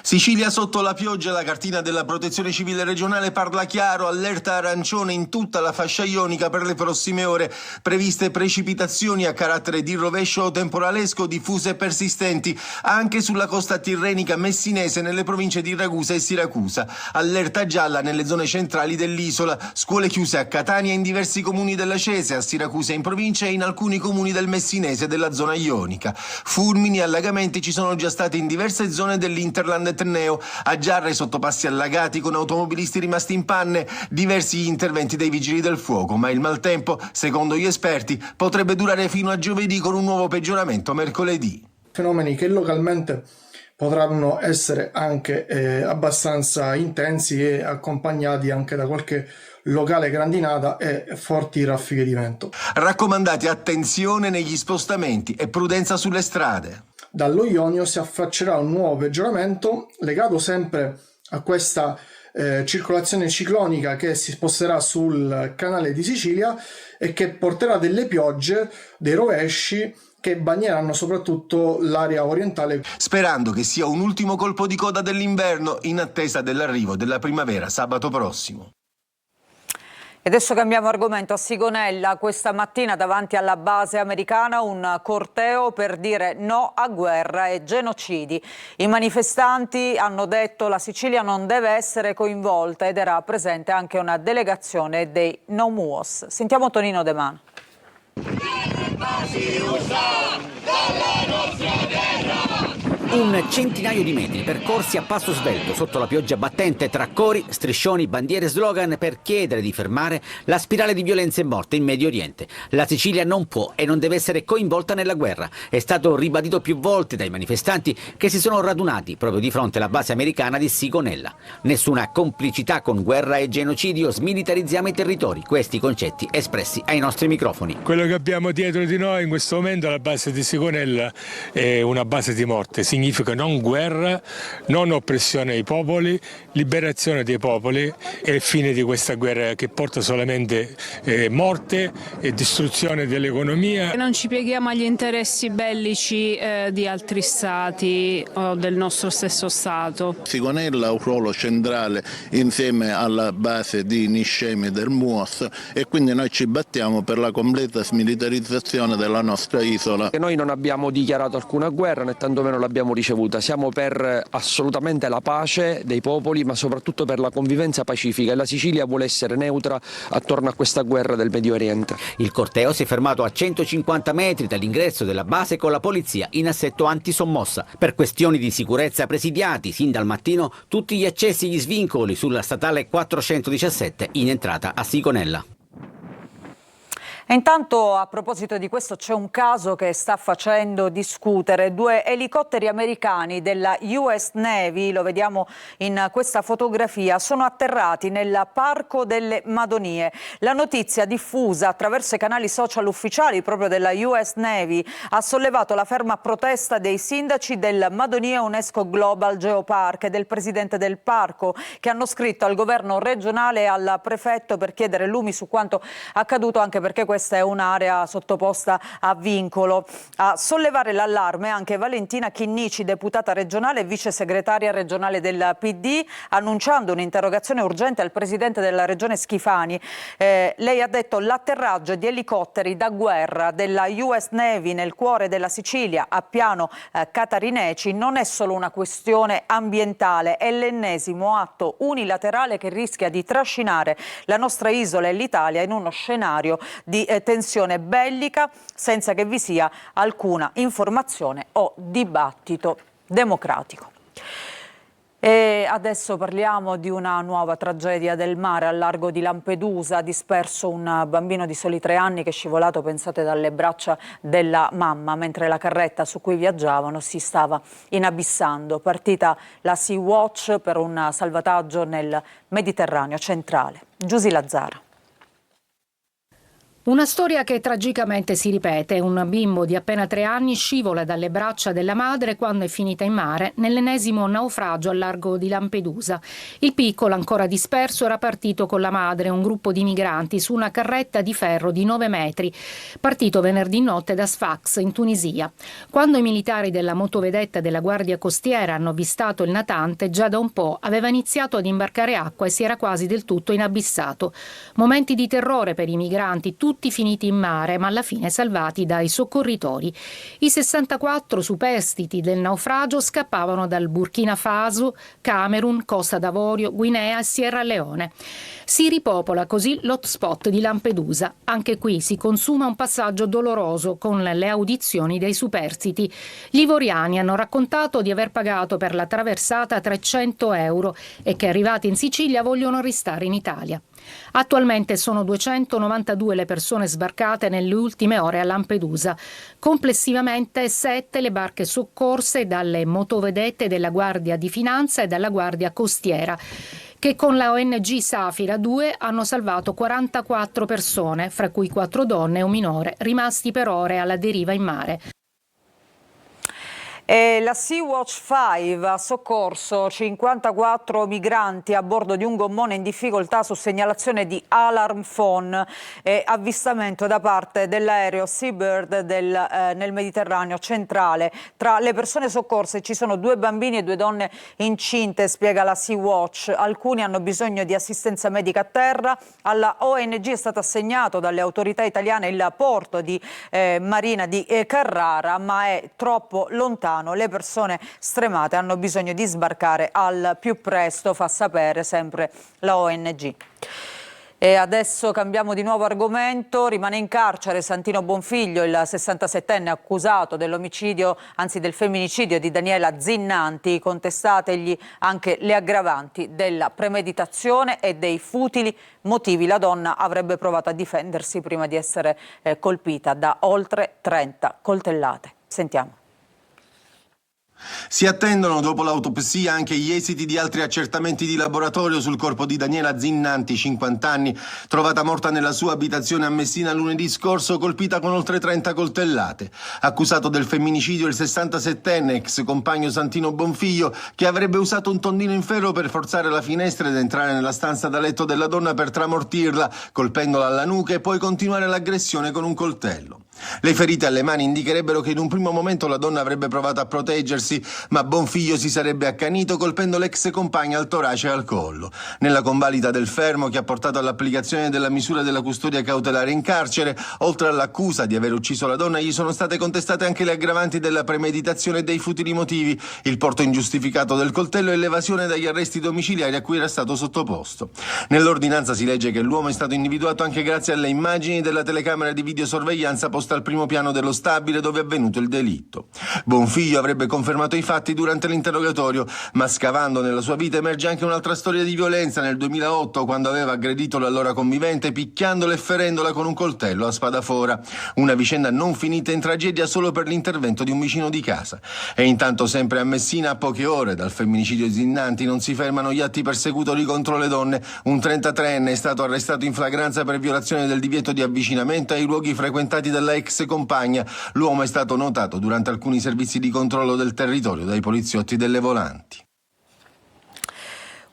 Sicilia sotto la pioggia, la cartina della protezione civile regionale parla chiaro, allerta arancione in tutta la fascia ionica per le prossime ore, previste precipitazioni a carattere di rovescio o temporalesco diffuse e persistenti anche sulla costa tirrenica messinese nelle province di Ragusa e Siracusa, allerta gialla nelle zone centrali dell'isola, scuole chiuse a Catania in diversi comuni della Cese, a Siracusa in provincia e in alcuni comuni del messinese della zona ionica. Fulmini e allagamenti ci sono già stati in diverse zone dell'Interland Tenneo, a Giarra i sottopassi allagati con automobilisti rimasti in panne, diversi interventi dei vigili del fuoco, ma il maltempo, secondo gli esperti, potrebbe durare fino a giovedì con un nuovo peggioramento mercoledì. Fenomeni che localmente potranno essere anche abbastanza intensi e accompagnati anche da qualche locale grandinata e forti raffiche di vento. Raccomandati attenzione negli spostamenti e prudenza sulle strade. Dallo Ionio si affaccerà un nuovo peggioramento legato sempre a questa circolazione ciclonica che si sposterà sul canale di Sicilia e che porterà delle piogge, dei rovesci che bagneranno soprattutto l'area orientale. Sperando che sia un ultimo colpo di coda dell'inverno in attesa dell'arrivo della primavera sabato prossimo. E adesso cambiamo argomento. A Sigonella questa mattina davanti alla base americana un corteo per dire no a guerra e genocidi. I manifestanti hanno detto la Sicilia non deve essere coinvolta ed era presente anche una delegazione dei No MUOS. Sentiamo Tonino De Mano. Un centinaio di metri percorsi a passo svelto sotto la pioggia battente tra cori, striscioni, bandiere e slogan per chiedere di fermare la spirale di violenze e morte in Medio Oriente. La Sicilia non può e non deve essere coinvolta nella guerra. È stato ribadito più volte dai manifestanti che si sono radunati proprio di fronte alla base americana di Sigonella. Nessuna complicità con guerra e genocidio, smilitarizziamo i territori. Questi concetti espressi ai nostri microfoni. Quello che abbiamo dietro di noi in questo momento, la base di Sigonella, è una base di morte. Significa non guerra, non oppressione ai popoli, liberazione dei popoli e il fine di questa guerra che porta solamente morte e distruzione dell'economia. Non ci pieghiamo agli interessi bellici di altri stati o del nostro stesso Stato. Sigonella ha un ruolo centrale insieme alla base di Niscemi del MUOS e quindi noi ci battiamo per la completa smilitarizzazione della nostra isola. Noi non abbiamo dichiarato alcuna guerra né tantomeno l'abbiamo ricevuta, siamo per assolutamente la pace dei popoli ma soprattutto per la convivenza pacifica e la Sicilia vuole essere neutra attorno a questa guerra del Medio Oriente. Il corteo si è fermato a 150 metri dall'ingresso della base con la polizia in assetto antisommossa. Per questioni di sicurezza presidiati sin dal mattino tutti gli accessi e gli svincoli sulla statale 417 in entrata a Sigonella. E intanto, a proposito di questo, c'è un caso che sta facendo discutere. 2 elicotteri americani della US Navy, lo vediamo in questa fotografia, sono atterrati nel Parco delle Madonie. La notizia, diffusa attraverso i canali social ufficiali proprio della US Navy, ha sollevato la ferma protesta dei sindaci del Madonia UNESCO Global Geopark e del presidente del parco, che hanno scritto al governo regionale e al prefetto per chiedere lumi su quanto accaduto, anche perché questa è un'area sottoposta a vincolo. A sollevare l'allarme anche Valentina Chinnici, deputata regionale e vice segretaria regionale del PD, annunciando un'interrogazione urgente al presidente della regione Schifani. Lei ha detto: l'atterraggio di elicotteri da guerra della US Navy nel cuore della Sicilia, a Piano Catarineci, non è solo una questione ambientale, è l'ennesimo atto unilaterale che rischia di trascinare la nostra isola e l'Italia in uno scenario di tensione bellica senza che vi sia alcuna informazione o dibattito democratico. E adesso parliamo di una nuova tragedia del mare al largo di Lampedusa. Disperso un bambino di soli 3 anni che è scivolato, pensate, dalle braccia della mamma mentre la carretta su cui viaggiavano si stava inabissando. Partita la Sea Watch per un salvataggio nel Mediterraneo centrale. Giusy Lazzara. Una storia che tragicamente si ripete. Un bimbo di appena 3 anni scivola dalle braccia della madre quando è finita in mare nell'ennesimo naufragio al largo di Lampedusa. Il piccolo, ancora disperso, era partito con la madre, un gruppo di migranti, su una carretta di ferro di 9 metri, partito venerdì notte da Sfax, in Tunisia. Quando i militari della motovedetta della Guardia Costiera hanno avvistato il natante, già da un po' aveva iniziato ad imbarcare acqua e si era quasi del tutto inabissato. Momenti di terrore per i migranti, tutti finiti in mare, ma alla fine salvati dai soccorritori. I 64 superstiti del naufragio scappavano dal Burkina Faso, Camerun, Costa d'Avorio, Guinea e Sierra Leone. Si ripopola così l'hotspot di Lampedusa. Anche qui si consuma un passaggio doloroso con le audizioni dei superstiti. Gli ivoriani hanno raccontato di aver pagato per la traversata 300 euro e che, arrivati in Sicilia, vogliono restare in Italia. Attualmente sono 292 le persone sbarcate nelle ultime ore a Lampedusa. Complessivamente 7 le barche soccorse dalle motovedette della Guardia di Finanza e dalla Guardia Costiera, che con la ONG Safira 2 hanno salvato 44 persone, fra cui 4 donne e un minore, rimasti per ore alla deriva in mare. E la Sea Watch 5 ha soccorso 54 migranti a bordo di un gommone in difficoltà su segnalazione di alarm phone e avvistamento da parte dell'aereo Seabird nel Mediterraneo centrale. Tra le persone soccorse ci sono 2 bambini e 2 donne incinte, spiega la Sea Watch. Alcuni hanno bisogno di assistenza medica a terra. Alla ONG è stato assegnato dalle autorità italiane il porto di marina di Carrara, ma è troppo lontano. Le persone stremate hanno bisogno di sbarcare al più presto, fa sapere sempre la ONG. E adesso cambiamo di nuovo argomento. Rimane in carcere Santino Bonfiglio, il 67enne accusato dell'omicidio, anzi del femminicidio di Daniela Zinnanti. Contestategli anche le aggravanti della premeditazione e dei futili motivi. La donna avrebbe provato a difendersi prima di essere colpita da oltre 30 coltellate. Sentiamo. Si attendono dopo l'autopsia anche gli esiti di altri accertamenti di laboratorio sul corpo di Daniela Zinnanti, 50 anni, trovata morta nella sua abitazione a Messina lunedì scorso, colpita con oltre 30 coltellate. Accusato del femminicidio il 67enne ex compagno Santino Bonfiglio, che avrebbe usato un tondino in ferro per forzare la finestra ed entrare nella stanza da letto della donna per tramortirla, colpendola alla nuca e poi continuare l'aggressione con un coltello. Le ferite alle mani indicherebbero che in un primo momento la donna avrebbe provato a proteggersi, ma Bonfiglio si sarebbe accanito colpendo l'ex compagna al torace e al collo. Nella convalida del fermo che ha portato all'applicazione della misura della custodia cautelare in carcere, oltre all'accusa di aver ucciso la donna, gli sono state contestate anche le aggravanti della premeditazione e dei futili motivi, il porto ingiustificato del coltello e l'evasione dagli arresti domiciliari a cui era stato sottoposto. Nell'ordinanza si legge che l'uomo è stato individuato anche grazie alle immagini della telecamera di videosorveglianza posta posta al primo piano dello stabile dove è avvenuto il delitto. Bonfiglio avrebbe confermato i fatti durante l'interrogatorio, ma scavando nella sua vita emerge anche un'altra storia di violenza nel 2008, quando aveva aggredito l'allora convivente picchiandola e ferendola con un coltello a spadafora. Una vicenda non finita in tragedia solo per l'intervento di un vicino di casa. E intanto sempre a Messina, a poche ore dal femminicidio Zinnanti, non si fermano gli atti persecutori contro le donne. Un 33enne è stato arrestato in flagranza per violazione del divieto di avvicinamento ai luoghi frequentati dalla ex compagna. L'uomo è stato notato durante alcuni servizi di controllo del territorio dai poliziotti delle volanti.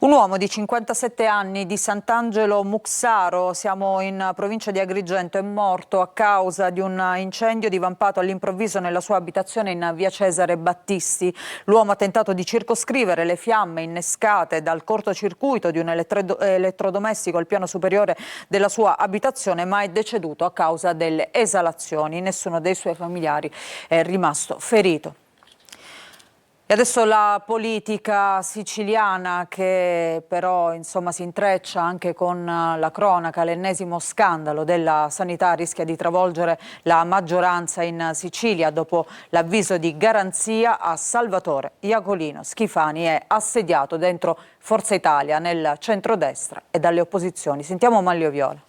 Un uomo di 57 anni di Sant'Angelo Muxaro, siamo in provincia di Agrigento, è morto a causa di un incendio divampato all'improvviso nella sua abitazione in via Cesare Battisti. L'uomo ha tentato di circoscrivere le fiamme innescate dal cortocircuito di un elettrodomestico al piano superiore della sua abitazione, ma è deceduto a causa delle esalazioni. Nessuno dei suoi familiari è rimasto ferito. E adesso la politica siciliana, che però si intreccia anche con la cronaca. L'ennesimo scandalo della sanità rischia di travolgere la maggioranza in Sicilia. Dopo l'avviso di garanzia a Salvatore Iacolino, Schifani è assediato dentro Forza Italia, nel centrodestra e dalle opposizioni. Sentiamo Manlio Viola.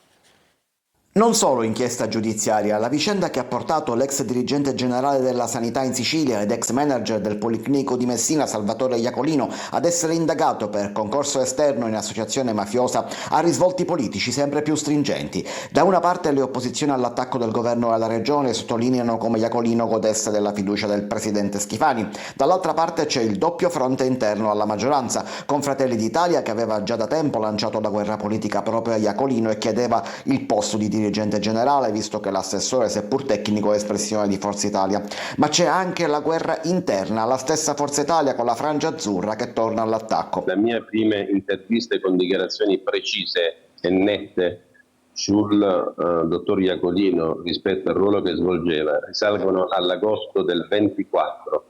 Non solo inchiesta giudiziaria, la vicenda che ha portato l'ex dirigente generale della sanità in Sicilia ed ex manager del Policlinico di Messina Salvatore Iacolino ad essere indagato per concorso esterno in associazione mafiosa ha risvolti politici sempre più stringenti. Da una parte le opposizioni all'attacco del governo e alla regione sottolineano come Iacolino godesse della fiducia del presidente Schifani, dall'altra parte c'è il doppio fronte interno alla maggioranza, con Fratelli d'Italia che aveva già da tempo lanciato la guerra politica proprio a Iacolino e chiedeva il posto di dirigente generale, visto che l'assessore, seppur tecnico, è espressione di Forza Italia. Ma c'è anche la guerra interna, la stessa Forza Italia con la frangia azzurra che torna all'attacco. Le mie prime interviste con dichiarazioni precise e nette sul dottor Iacolino rispetto al ruolo che svolgeva risalgono all'agosto del 24,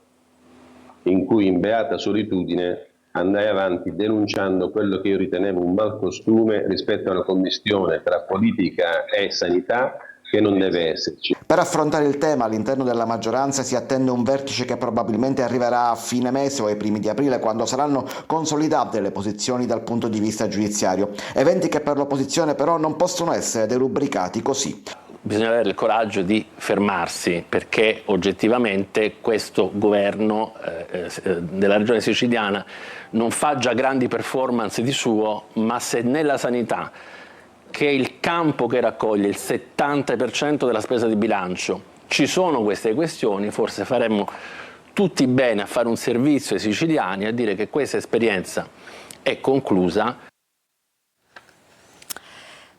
in cui in beata solitudine andai avanti denunciando quello che io ritenevo un malcostume rispetto a una commistione tra politica e sanità che non deve esserci. Per affrontare il tema all'interno della maggioranza si attende un vertice che probabilmente arriverà a fine mese o ai primi di aprile, quando saranno consolidate le posizioni dal punto di vista giudiziario. Eventi che per l'opposizione però non possono essere derubricati così. Bisogna avere il coraggio di fermarsi, perché oggettivamente questo governo della regione siciliana non fa già grandi performance di suo, ma se nella sanità, che è il campo che raccoglie il 70% della spesa di bilancio, ci sono queste questioni, forse faremmo tutti bene a fare un servizio ai siciliani, a dire che questa esperienza è conclusa.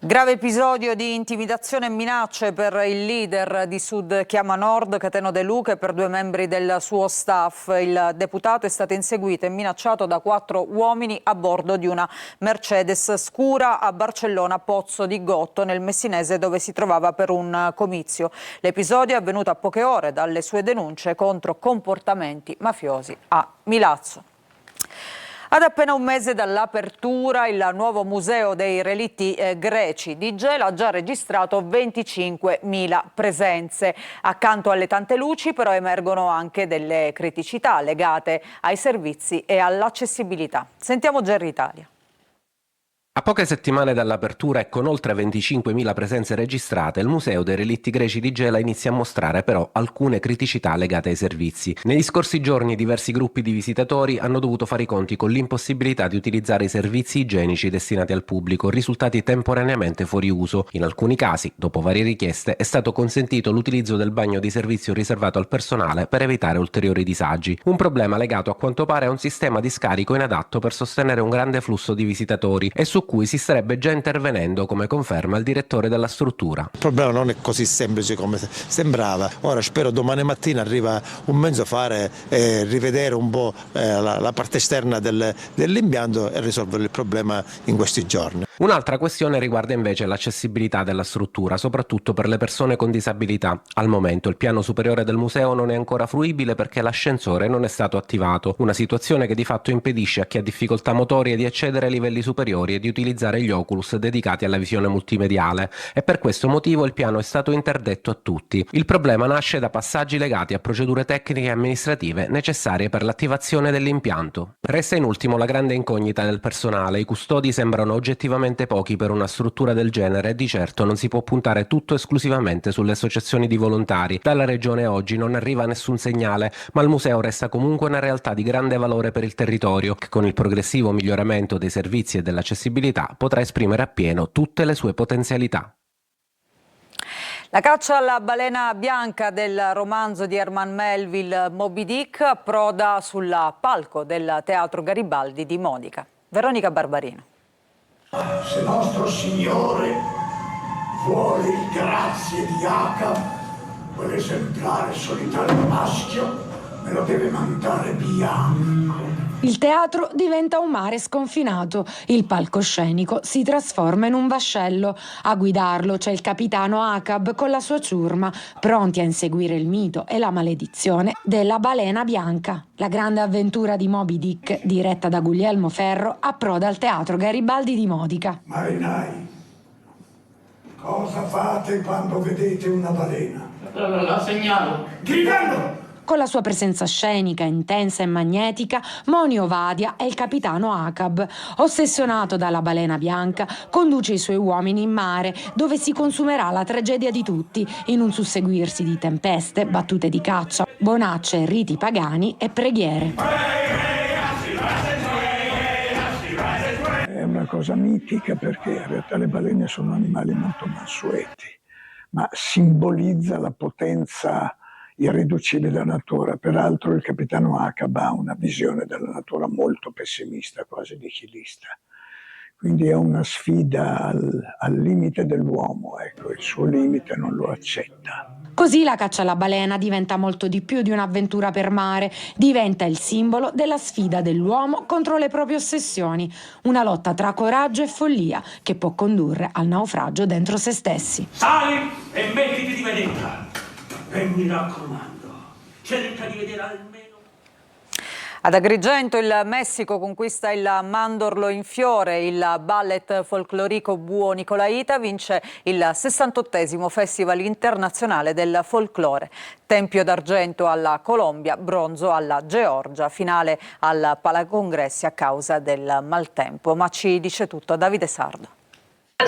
Grave episodio di intimidazione e minacce per il leader di Sud Chiama Nord, Cateno De Luca, e per 2 membri del suo staff. Il deputato è stato inseguito e minacciato da 4 uomini a bordo di una Mercedes scura a Barcellona Pozzo di Gotto, nel Messinese, dove si trovava per un comizio. L'episodio è avvenuto a poche ore dalle sue denunce contro comportamenti mafiosi a Milazzo. Ad appena un mese dall'apertura, il nuovo museo dei relitti greci di Gela ha già registrato 25.000 presenze. Accanto alle tante luci però emergono anche delle criticità legate ai servizi e all'accessibilità. Sentiamo Gerry Italia. A poche settimane dall'apertura e con oltre 25.000 presenze registrate, il Museo dei Relitti Greci di Gela inizia a mostrare però alcune criticità legate ai servizi. Negli scorsi giorni diversi gruppi di visitatori hanno dovuto fare i conti con l'impossibilità di utilizzare i servizi igienici destinati al pubblico, risultati temporaneamente fuori uso. In alcuni casi, dopo varie richieste, è stato consentito l'utilizzo del bagno di servizio riservato al personale per evitare ulteriori disagi. Un problema legato a quanto pare a un sistema di scarico inadatto per sostenere un grande flusso di visitatori e su cui si starebbe già intervenendo, come conferma il direttore della struttura. Il problema non è così semplice come sembrava. Ora spero domani mattina arriva un mezzo a fare rivedere un po' la parte esterna dell'impianto e risolvere il problema in questi giorni. Un'altra questione riguarda invece l'accessibilità della struttura, soprattutto per le persone con disabilità. Al momento il piano superiore del museo non è ancora fruibile perché l'ascensore non è stato attivato, una situazione che di fatto impedisce a chi ha difficoltà motorie di accedere ai livelli superiori e di utilizzare gli Oculus dedicati alla visione multimediale, e per questo motivo il piano è stato interdetto a tutti. Il problema nasce da passaggi legati a procedure tecniche e amministrative necessarie per l'attivazione dell'impianto. Resta in ultimo la grande incognita del personale. I custodi sembrano oggettivamente pochi per una struttura del genere e di certo non si può puntare tutto esclusivamente sulle associazioni di volontari. Dalla regione oggi non arriva nessun segnale, ma il museo resta comunque una realtà di grande valore per il territorio che con il progressivo miglioramento dei servizi e dell'accessibilità potrà esprimere appieno tutte le sue potenzialità. La caccia alla balena bianca del romanzo di Herman Melville Moby Dick approda sul palco del Teatro Garibaldi di Modica. Veronica Barbarino. Se nostro Signore vuole il grazie di Acab, quell'esemplare solitario maschio me lo deve mandare bianco. Il teatro diventa un mare sconfinato, il palcoscenico si trasforma in un vascello. A guidarlo c'è il capitano Acab con la sua ciurma, pronti a inseguire il mito e la maledizione della balena bianca. La grande avventura di Moby Dick, diretta da Guglielmo Ferro, approda al Teatro Garibaldi di Modica. Marinai, cosa fate quando vedete una balena? La segnalo. Gridando! Con la sua presenza scenica, intensa e magnetica, Moni Ovadia è il capitano Acab. Ossessionato dalla balena bianca, conduce i suoi uomini in mare, dove si consumerà la tragedia di tutti, in un susseguirsi di tempeste, battute di caccia, bonacce, riti pagani e preghiere. È una cosa mitica perché in realtà le balene sono animali molto mansueti, ma simbolizza la potenza irriducibile della natura. Peraltro il capitano Acab ha una visione della natura molto pessimista, quasi nihilista. Quindi è una sfida al limite dell'uomo, ecco, il suo limite non lo accetta. Così la caccia alla balena diventa molto di più di un'avventura per mare, diventa il simbolo della sfida dell'uomo contro le proprie ossessioni, una lotta tra coraggio e follia che può condurre al naufragio dentro se stessi. Sali e mettiti di vedetta. E mi raccomando, cerca di vedere almeno... Ad Agrigento il Messico conquista il mandorlo in fiore, il ballet folclorico Buo Nicolaita vince il 68esimo Festival internazionale del folklore. Tempio d'argento alla Colombia, bronzo alla Georgia, finale al Palacongressi a causa del maltempo. Ma ci dice tutto Davide Sardo.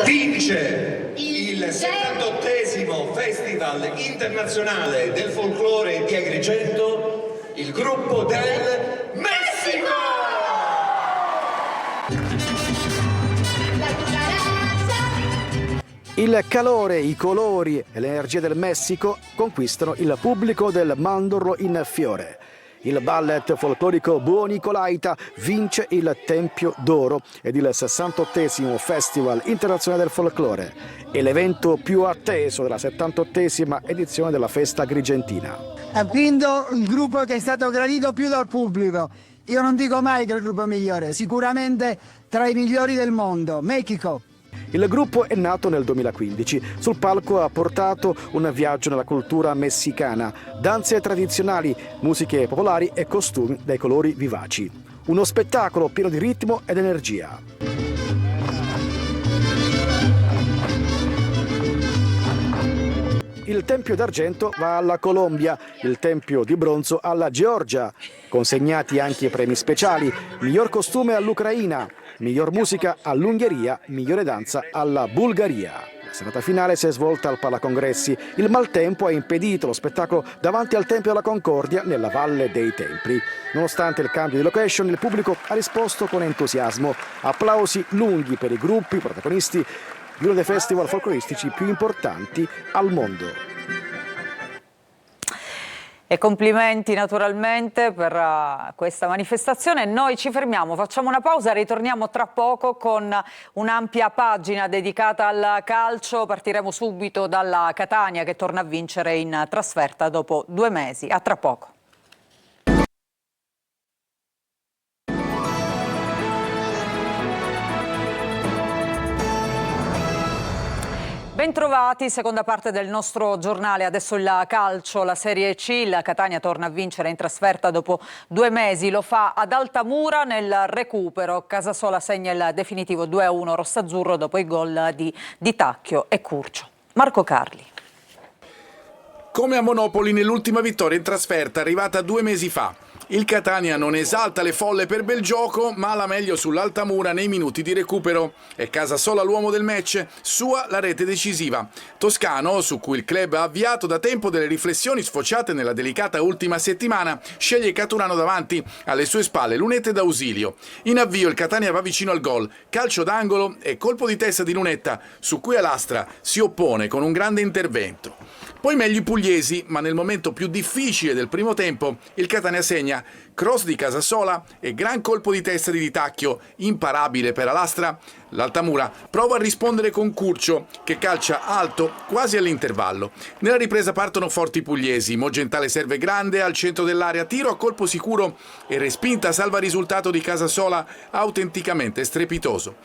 Vince il 78esimo Festival internazionale del folklore di Agrigento il gruppo del Messico! Il calore, i colori e l'energia del Messico conquistano il pubblico del mandorlo in fiore. Il ballet folclorico Buo Nicolaita vince il Tempio d'Oro ed il 68esimo Festival internazionale del folklore. È l'evento più atteso della 78esima edizione della festa agrigentina. Ha vinto il gruppo che è stato gradito più dal pubblico. Io non dico mai che è il gruppo migliore, sicuramente tra i migliori del mondo, Mexico. Il gruppo è nato nel 2015. Sul palco ha portato un viaggio nella cultura messicana, danze tradizionali, musiche popolari e costumi dai colori vivaci. Uno spettacolo pieno di ritmo ed energia. Il Tempio d'argento va alla Colombia, il Tempio di bronzo alla Georgia. Consegnati anche premi speciali, miglior costume all'Ucraina, miglior musica all'Ungheria, migliore danza alla Bulgaria. La serata finale si è svolta al Palacongressi. Il maltempo ha impedito lo spettacolo davanti al Tempio della Concordia nella Valle dei Templi. Nonostante il cambio di location, il pubblico ha risposto con entusiasmo. Applausi lunghi per i gruppi protagonisti di uno dei festival folcloristici più importanti al mondo. E complimenti naturalmente per questa manifestazione. Noi ci fermiamo, facciamo una pausa, ritorniamo tra poco con un'ampia pagina dedicata al calcio. Partiremo subito dalla Catania che torna a vincere in trasferta dopo 2 mesi. A tra poco. Bentrovati, seconda parte del nostro giornale. Adesso il calcio, la Serie C. La Catania torna a vincere in trasferta dopo 2 mesi. Lo fa ad Altamura nel recupero. Casasola segna il definitivo 2-1 rossazzurro dopo i gol di Tacchio e Curcio. Marco Carli. Come a Monopoli nell'ultima vittoria in trasferta arrivata 2 mesi fa. Il Catania non esalta le folle per bel gioco, ma la meglio sull'Altamura nei minuti di recupero. È Casasola l'uomo del match, sua la rete decisiva. Toscano, su cui il club ha avviato da tempo delle riflessioni sfociate nella delicata ultima settimana, sceglie Caturano davanti, alle sue spalle Lunetta ed Ausilio. In avvio il Catania va vicino al gol, calcio d'angolo e colpo di testa di Lunetta, su cui Alastra si oppone con un grande intervento. Poi meglio i pugliesi, ma nel momento più difficile del primo tempo il Catania segna, cross di Casasola e gran colpo di testa di Tacchio, imparabile per Alastra. L'Altamura prova a rispondere con Curcio, che calcia alto quasi all'intervallo. Nella ripresa partono forti i pugliesi, Mogentale serve grande al centro dell'area, tiro a colpo sicuro e respinta salva risultato di Casasola autenticamente strepitoso.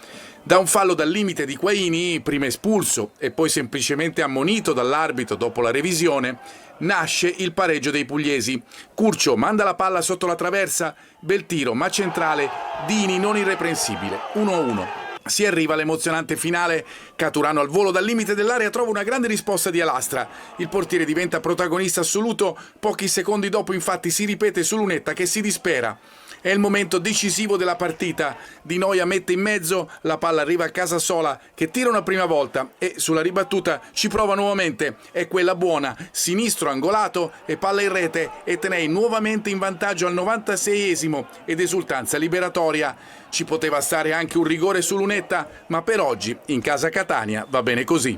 Da un fallo dal limite di Quaini, prima espulso e poi semplicemente ammonito dall'arbitro dopo la revisione, nasce il pareggio dei pugliesi. Curcio manda la palla sotto la traversa, bel tiro ma centrale, Dini non irreprensibile, 1-1. Si arriva all'emozionante finale, Caturano al volo dal limite dell'area trova una grande risposta di Alastra. Il portiere diventa protagonista assoluto, pochi secondi dopo infatti si ripete su Lunetta che si dispera. È il momento decisivo della partita. Di Noia mette in mezzo, la palla arriva a Casasola che tira una prima volta e sulla ribattuta ci prova nuovamente. È quella buona, sinistro angolato e palla in rete e Tenei nuovamente in vantaggio al 96esimo ed esultanza liberatoria. Ci poteva stare anche un rigore su Lunetta, ma per oggi in casa Catania va bene così.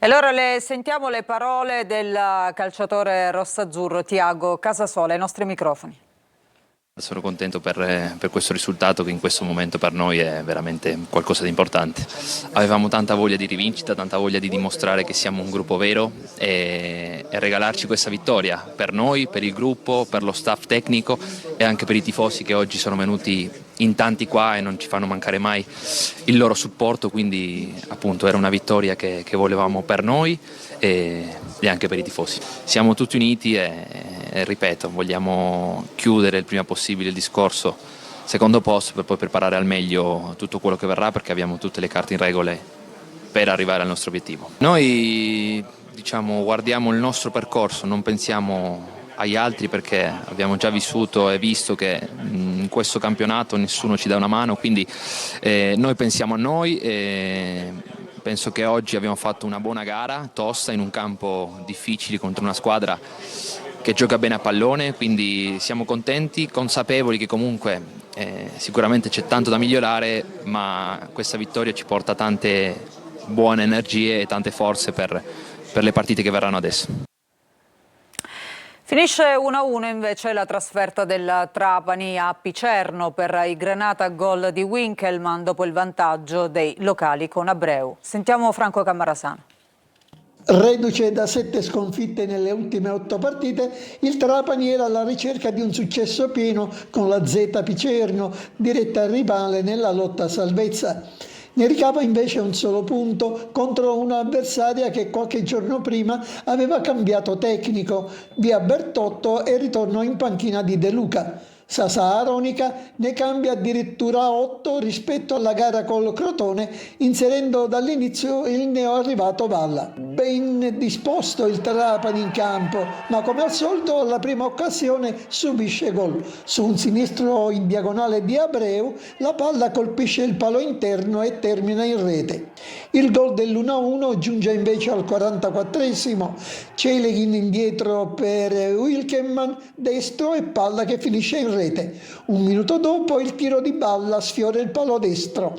E allora sentiamo le parole del calciatore rossazzurro Thiago Casasola ai nostri microfoni. Sono contento per questo risultato che in questo momento per noi è veramente qualcosa di importante. Avevamo tanta voglia di rivincita, tanta voglia di dimostrare che siamo un gruppo vero e regalarci questa vittoria per noi, per il gruppo, per lo staff tecnico e anche per i tifosi che oggi sono venuti in tanti qua e non ci fanno mancare mai il loro supporto, quindi appunto era una vittoria che volevamo per noi e anche per i tifosi. Siamo tutti uniti e ripeto, vogliamo chiudere il prima possibile il discorso secondo posto per poi preparare al meglio tutto quello che verrà, perché abbiamo tutte le carte in regole per arrivare al nostro obiettivo. Noi guardiamo il nostro percorso, non pensiamo agli altri perché abbiamo già vissuto e visto che in questo campionato nessuno ci dà una mano, quindi noi pensiamo a noi e penso che oggi abbiamo fatto una buona gara, tosta, in un campo difficile contro una squadra che gioca bene a pallone, quindi siamo contenti, consapevoli che comunque sicuramente c'è tanto da migliorare, ma questa vittoria ci porta tante buone energie e tante forze per le partite che verranno adesso. Finisce 1-1 invece la trasferta del Trapani a Picerno per i Granata, gol di Winkelmann dopo il vantaggio dei locali con Abreu. Sentiamo Franco Cammarasano. Reduce da 7 sconfitte nelle ultime 8 partite, il Trapani era alla ricerca di un successo pieno con la Z Picerno, diretta rivale nella lotta a salvezza. Ne ricava invece un solo punto contro un'avversaria che qualche giorno prima aveva cambiato tecnico, via Bertotto e ritorno in panchina di De Luca. Sasa Aronica ne cambia addirittura 8 rispetto alla gara col Crotone, inserendo dall'inizio il neoarrivato Valla. Ben disposto il Trapani in campo, ma come al solito alla prima occasione subisce gol. Su un sinistro in diagonale di Abreu, la palla colpisce il palo interno e termina in rete. Il gol dell'1-1 giunge invece al 44esimo. Celeghin indietro per Winkelmann, destro e palla che finisce in rete. Un minuto dopo il tiro di Balla sfiora il palo destro.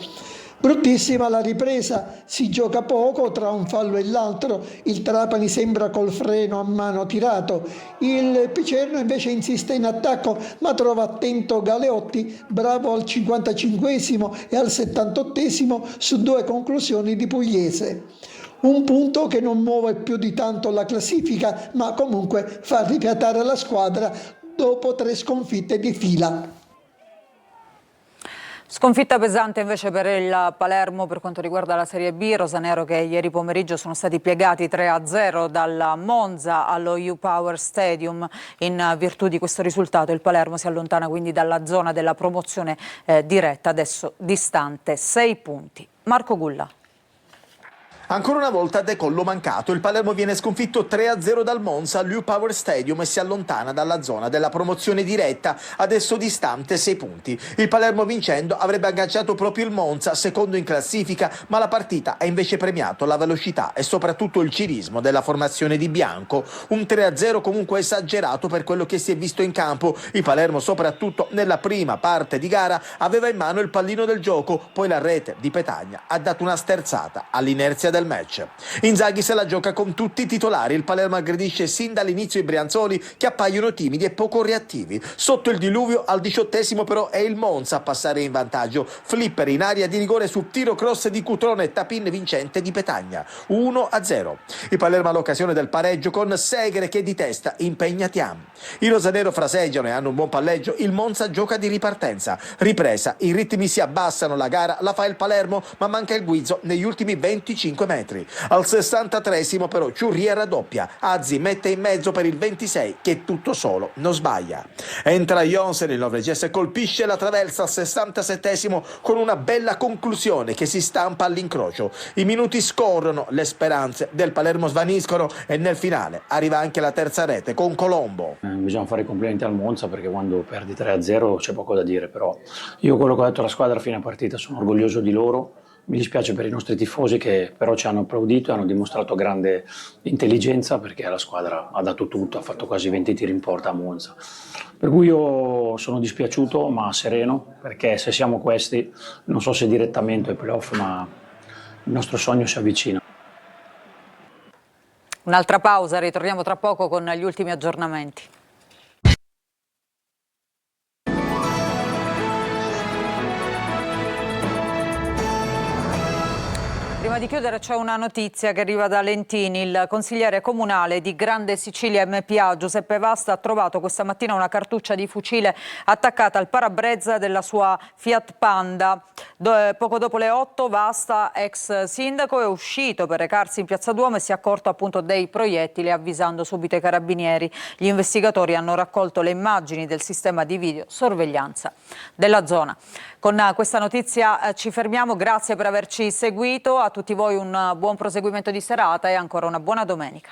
Bruttissima la ripresa, si gioca poco tra un fallo e l'altro, il Trapani sembra col freno a mano tirato, il Picerno invece insiste in attacco ma trova attento Galeotti, bravo al 55esimo e al 78esimo su 2 conclusioni di Pugliese. Un punto che non muove più di tanto la classifica, ma comunque fa rifiatare la squadra dopo 3 sconfitte di fila. Sconfitta pesante invece per il Palermo per quanto riguarda la Serie B. Rosanero che ieri pomeriggio sono stati piegati 3-0 dal Monza allo U-Power Stadium. In virtù di questo risultato il Palermo si allontana quindi dalla zona della promozione diretta, adesso distante 6 punti. Marco Gulla. Ancora una volta decollo mancato, il Palermo viene sconfitto 3-0 dal Monza all'U-Power Stadium e si allontana dalla zona della promozione diretta, adesso distante 6 punti. Il Palermo vincendo avrebbe agganciato proprio il Monza, secondo in classifica, ma la partita ha invece premiato la velocità e soprattutto il cinismo della formazione di bianco. Un 3-0 comunque esagerato per quello che si è visto in campo. Il Palermo, soprattutto nella prima parte di gara, aveva in mano il pallino del gioco, poi la rete di Petagna ha dato una sterzata all'inerzia del match. Inzaghi se la gioca con tutti i titolari, il Palermo aggredisce sin dall'inizio i brianzoli che appaiono timidi e poco reattivi. Sotto il diluvio al 18° però è il Monza a passare in vantaggio. Flipper in area di rigore su tiro cross di Cutrone e tapin vincente di Petagna. 1-0. Il Palermo ha l'occasione del pareggio con Segre che di testa impegna Thiam. I rosanero fraseggiano e hanno un buon palleggio, il Monza gioca di ripartenza. Ripresa, i ritmi si abbassano, la gara la fa il Palermo ma manca il guizzo negli ultimi 25 metri. Al 63° però Ciurria raddoppia, Azzi mette in mezzo per il 26 che tutto solo non sbaglia. Entra Jonsen, il norvegese colpisce la traversa al 67° con una bella conclusione che si stampa all'incrocio. I minuti scorrono, le speranze del Palermo svaniscono e nel finale arriva anche la terza rete con Colombo. Bisogna fare i complimenti al Monza perché quando perdi 3-0 c'è poco da dire, però io quello che ho detto alla squadra a fine partita sono orgoglioso di loro. Mi dispiace per i nostri tifosi che però ci hanno applaudito e hanno dimostrato grande intelligenza perché la squadra ha dato tutto, ha fatto quasi 20 tiri in porta a Monza. Per cui io sono dispiaciuto ma sereno perché se siamo questi, non so se direttamente ai playoff, ma il nostro sogno si avvicina. Un'altra pausa, ritorniamo tra poco con gli ultimi aggiornamenti. Prima di chiudere c'è una notizia che arriva da Lentini. Il consigliere comunale di Grande Sicilia MPA, Giuseppe Vasta, ha trovato questa mattina una cartuccia di fucile attaccata al parabrezza della sua Fiat Panda. Poco dopo le 8 Vasta, ex sindaco, è uscito per recarsi in Piazza Duomo e si è accorto appunto dei proiettili, avvisando subito i carabinieri. Gli investigatori hanno raccolto le immagini del sistema di videosorveglianza della zona. Con questa notizia ci fermiamo, grazie per averci seguito, a tutti voi un buon proseguimento di serata e ancora una buona domenica.